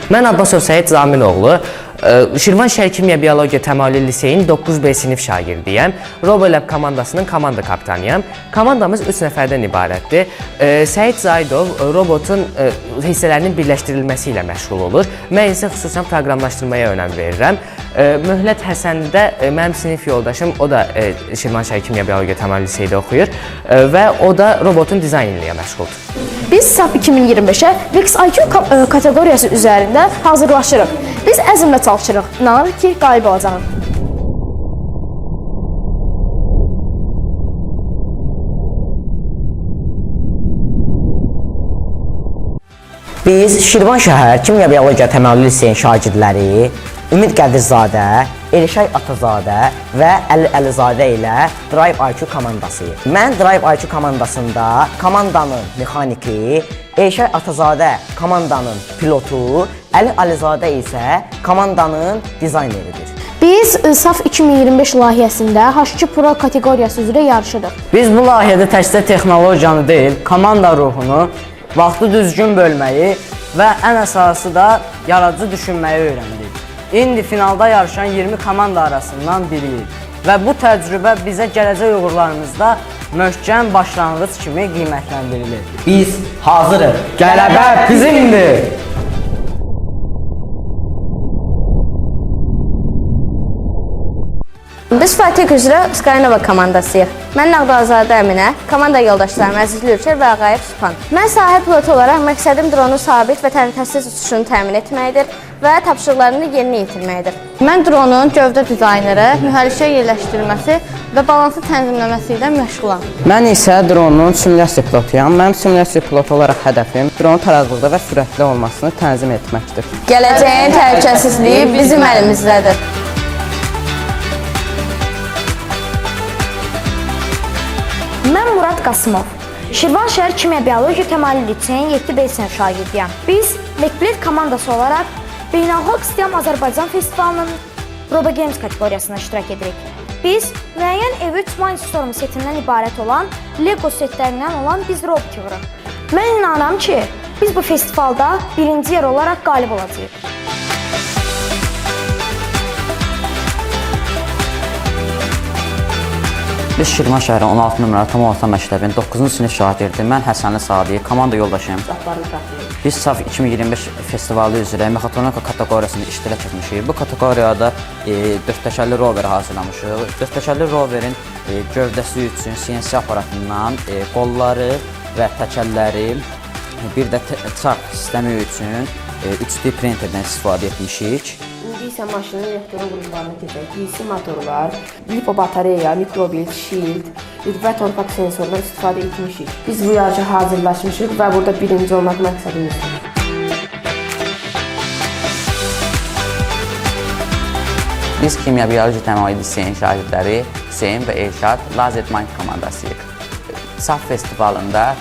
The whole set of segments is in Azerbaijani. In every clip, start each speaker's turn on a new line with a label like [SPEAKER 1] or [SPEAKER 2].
[SPEAKER 1] Mən Abbasov Səid Zamiloğlu, Şirvan Şəhər Kimya Biologiya Təmayüllü Liseyin 9B sinif şagirdiyəm. RoboLab komandasının komanda kapitanıyam. Komandamız 3 nəfərdən ibarətdir. Səid Zaidov robotun hissələrinin birləşdirilməsi ilə məşğul olur. Mən isə xüsusən proqramlaşdırmaya önəm verirəm. Möhlət Həsənli də mənim sinif yoldaşım, o da Şirvan Şəhər Kimya Biologiya Təmayüllü Liseydə oxuyur və o da robotun dizayni ilə məşğuldur.
[SPEAKER 2] Biz SAP 2025-ə VIX IQ kateqoriyası üzərində hazırlaşırıq. Biz əzmlə çalışırıq. İnanırıq ki, qalib olacağıq.
[SPEAKER 3] Biz Şirvan Şəhər Kimya Biologiya Təmayüllü Liseyin şagirdləri Ümid Qədirzadə, Elşay Atazadə və Əli Əlizadə ilə Drive IQ komandasıyıq. Mən Drive IQ komandasında komandanın mexaniki, Elşay Atazadə komandanın pilotu, Əli Əlizadə isə komandanın dizayneridir.
[SPEAKER 2] Biz SAF 2025 layihəsində H2 Pro kateqoriyası üzrə yarışırıq.
[SPEAKER 4] Biz bu layihədə təkcə texnologiyanı deyil, komanda ruhunu, vaxtı düzgün bölməyi və ən əsası da yaradıcı düşünməyi öyrəndik. İndi finalda yarışan 20 komanda arasından biriyik və bu təcrübə bizə gələcək uğurlarımızda möhkəm başlanğıc kimi qiymətləndirilir.
[SPEAKER 3] Biz hazırıq.
[SPEAKER 4] Qələbə bizimdir!
[SPEAKER 5] Biz Fatih üzrə Skyynova komandasıyıq. Mən Nağdazadə Əminə, komanda yoldaşlarım Əzizli Ülker və Ağayib Sübhan. Mən sahə pilotu olaraq məqsədim dronun sabit və təhlükəsiz uçuşunu təmin etməkdir və tapşırıqlarını yerinə yetirməkdir. Mən dronun gövdə dizayneri, mühərrikə yerləşdirilməsi və balanslı tənzimləməsi ilə məşğulam.
[SPEAKER 4] Mən isə dronun simulyasiya pilotuyam. Mənim simulyasiya pilotu olaraq hədəfim dronun tarazlıqda və sürətli olmasını tənzim etməkdir.
[SPEAKER 5] Gələcəyin təhlükəsizliyi bizim əlimizdədir.
[SPEAKER 2] Mən Murad Qasımov. Şirvan Şəhər Kimya Biologiya Təmayüllü Liseyin 7B sinif şagirdiyəm. Biz Mekblet komandası olaraq Beynəlxalq STEM Azərbaycan Festivalının RoboGames kateqoriyasına iştirak edirik. Biz müəyyən ev 3 Mindstorm setindən ibarət olan Lego setlərindən olan biz robot yığırıq. Mən inanıram ki, biz bu festivalda birinci yer olaraq qalib olacağıq.
[SPEAKER 6] Biz Şirvan şəhəri 16 nömrəli tam orta məktəbin 9-cu sinif şagirdi. Mən Həsənli Sadiq, komanda yoldaşıyım. Biz SAF 2025 festivalı üzrə mexatronika kateqoriyasında iştirak etmişik. Bu kateqoriyada 4 təkərli rover hazırlamışıq. 4 təkərli roverin gövdəsi üçün CNC aparatından qolları və təkərləri, bir də çarx sistemi üçün 3D printerdən istifadə etmişik.
[SPEAKER 7] İndi isə maşının elektron qurumlarını keçək. DC motorlar, lipo batareya, mikrobild, shield və torpaq sensorundan istifadə etmişik. Biz bu yarışa hazırlaşmışıq və burada birinci olmaq məqsədimizdir.
[SPEAKER 6] Biz Kimya Biologiya Təmayüllü Liseyin şagirdləri Hüseyn və Elşad Lazermind komandasıyıq. SAF festivalında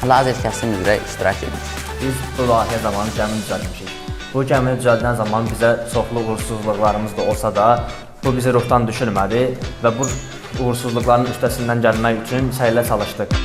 [SPEAKER 6] lazer kəsim üzrə iştirak edirik.
[SPEAKER 8] Biz bu layihə zamanı gəmi düzəltmişik. Bu gəmini düzəldən zaman bizə çoxlu uğursuzluqlarımız da olsa da, bu bizi ruhdan düşürmədi və bu uğursuzluqların üstəsindən gəlmək üçün səylə çalışdıq.